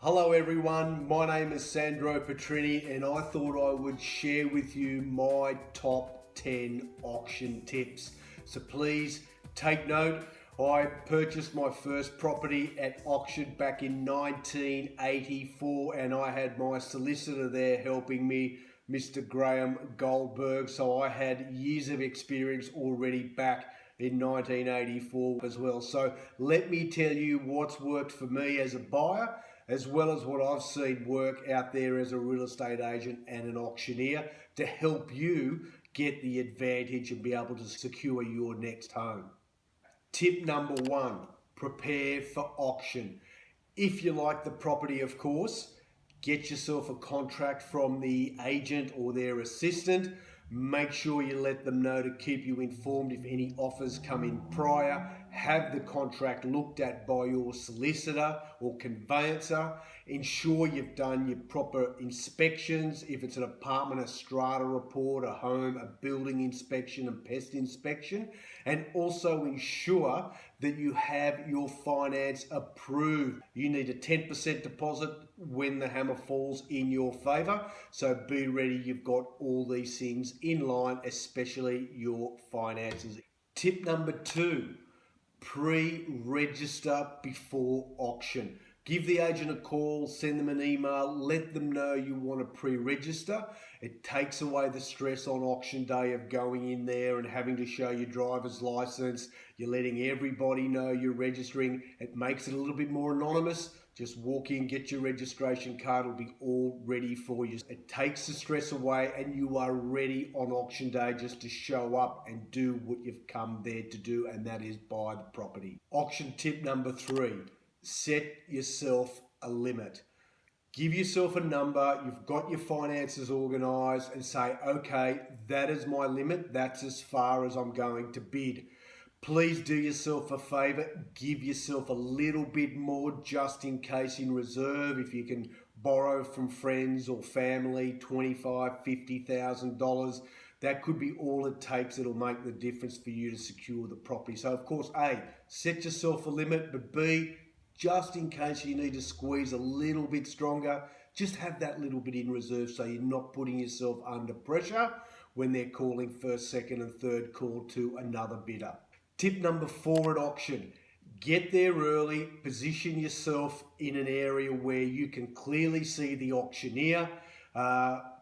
Hello everyone, my name is Sandro Petrini and I thought I would share with you my top 10 auction tips. So please take note. I purchased my first property at auction back in 1984 and I had my solicitor there helping me, Mr. Graham Goldberg. So I had years of experience already back in 1984 as well. So let me tell you what's worked for me as a buyer, as well as what I've seen work out there as a real estate agent and an auctioneer to help you get the advantage and be able to secure your next home. Tip number one, prepare for auction. If you like the property, of course, get yourself a contract from the agent or their assistant. Make sure you let them know to keep you informed if any offers come in prior. Have the contract looked at by your solicitor or conveyancer. Ensure you've done your proper inspections. If it's an apartment, a strata report, a home, a building inspection and pest inspection. And also ensure that you have your finance approved. You need a 10% deposit when the hammer falls in your favor. So be ready, you've got all these things in line, especially your finances. Tip number two, pre-register before auction. Give the agent a call, send them an email, let them know you want to pre-register. It takes away the stress on auction day of going in there and having to show your driver's license. You're letting everybody know you're registering. It makes it a little bit more anonymous. Just walk in, get your registration card, it'll be all ready for you. It takes the stress away and you are ready on auction day just to show up and do what you've come there to do, and that is buy the property. Auction tip number three, set yourself a limit. Give yourself a number, you've got your finances organized, and say, okay, that is my limit, that's as far as I'm going to bid. Please do yourself a favor, give yourself a little bit more just in case in reserve. If you can borrow from friends or family, $25,000, $50,000, that could be all it takes. It'll make the difference for you to secure the property. So of course, A, set yourself a limit, but B, just in case you need to squeeze a little bit stronger, just have that little bit in reserve so you're not putting yourself under pressure when they're calling first, second and third call to another bidder. Tip number four at auction, get there early, position yourself in an area where you can clearly see the auctioneer.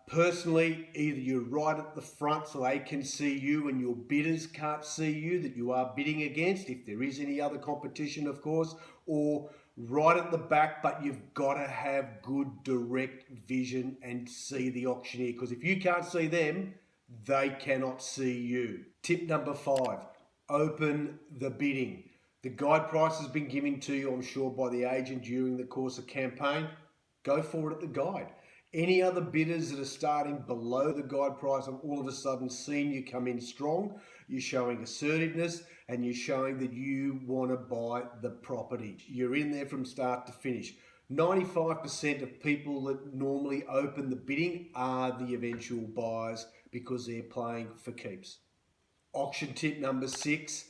Personally, either you're right at the front so they can see you and your bidders can't see you that you are bidding against, if there is any other competition of course, or right at the back, but you've got to have good direct vision and see the auctioneer, because if you can't see them, they cannot see you. Tip number five, open the bidding. The guide price has been given to you, I'm sure, by the agent during the course of campaign. Go for it at the guide. Any other bidders that are starting below the guide price have all of a sudden seen you come in strong, you're showing assertiveness and you're showing that you want to buy the property. You're in there from start to finish. 95% of people that normally open the bidding are the eventual buyers because they're playing for keeps. Auction tip number six,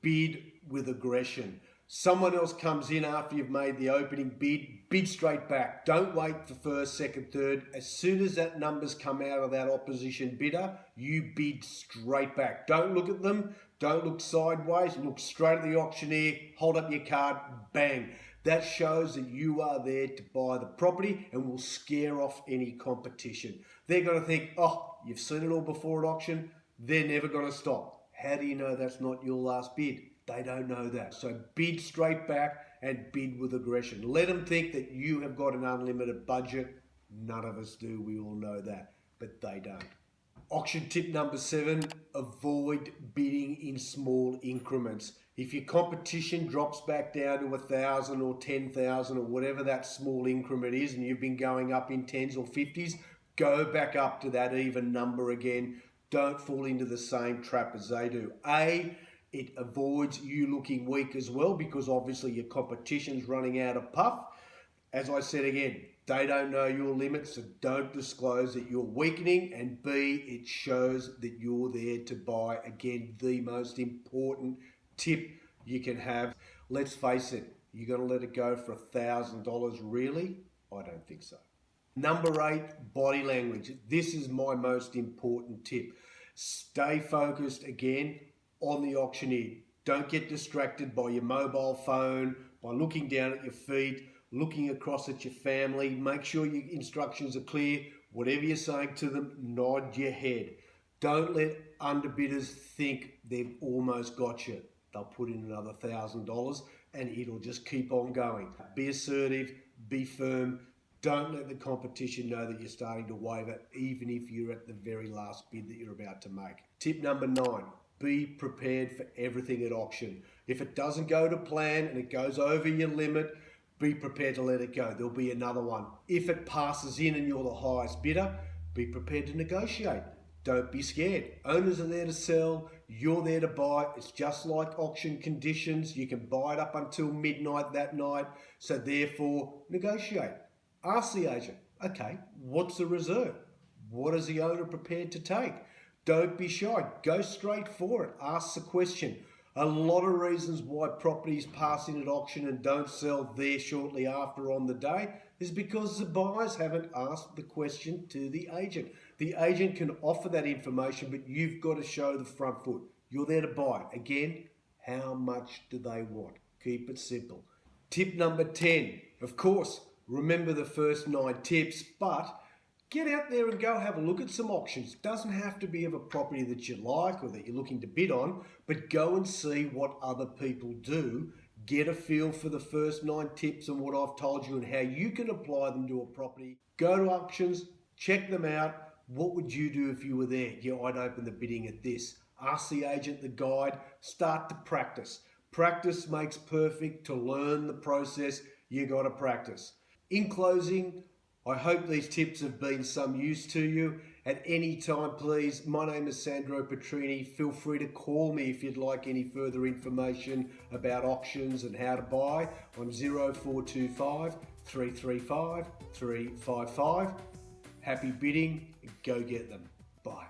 bid with aggression. Someone else comes in after you've made the opening bid straight back. Don't wait for first, second, third. As soon as that number's come out of that opposition bidder, you bid straight back. Don't look at them, don't look sideways, look straight at the auctioneer, hold up your card, bang. That shows that you are there to buy the property and will scare off any competition. They're going to think, oh, you've seen it all before at auction, they're never going to stop. How do you know that's not your last bid? They don't know that. So bid straight back and bid with aggression. Let them think that you have got an unlimited budget. None of us do, we all know that, but they don't. Auction tip number seven, avoid bidding in small increments. If your competition drops back down to 1,000 or 10,000 or whatever that small increment is, and you've been going up in 10s or 50s, go back up to that even number again. Don't fall into the same trap as they do. A, it avoids you looking weak as well because obviously your competition's running out of puff. As I said again, they don't know your limits, so don't disclose that you're weakening. And B, it shows that you're there to buy. Again, the most important tip you can have. Let's face it, You're going to let it go for $1,000 really? I don't think so. Number 8, body language. This is my most important tip. Stay focused again on the auctioneer. Don't get distracted by your mobile phone, by looking down at your feet, looking across at your family. Make sure your instructions are clear. Whatever you're saying to them, nod your head. Don't let underbidders think they've almost got you. They'll put in another $1,000 and it'll just keep on going. Be assertive, be firm. Don't let the competition know that you're starting to waver, even if you're at the very last bid that you're about to make. Tip number 9, be prepared for everything at auction. If it doesn't go to plan and it goes over your limit, be prepared to let it go. There'll be another one. If it passes in and you're the highest bidder, be prepared to negotiate. Don't be scared. Owners are there to sell. You're there to buy. It's just like auction conditions. You can buy it up until midnight that night. So therefore, negotiate. Ask the agent, okay, what's the reserve? What is the owner prepared to take? Don't be shy. Go straight for it. Ask the question. A lot of reasons why properties pass in at auction and don't sell there shortly after on the day is because the buyers haven't asked the question to the agent. The agent can offer that information, but you've got to show the front foot. You're there to buy. Again, how much do they want? Keep it simple. Tip number 10, of course, remember the first 9 tips, but get out there and go have a look at some auctions. It doesn't have to be of a property that you like or that you're looking to bid on, but go and see what other people do. Get a feel for the first 9 tips and what I've told you and how you can apply them to a property. Go to auctions, check them out. What would you do if you were there? Yeah, I'd open the bidding at this. Ask the agent, the guide, start to practice. Practice makes perfect. To learn the process, you got to practice. In closing, I hope these tips have been some use to you. At any time, please, my name is Sandro Petrini. Feel free to call me if you'd like any further information about auctions and how to buy on 0425 335 355. Happy bidding. Go get them. Bye.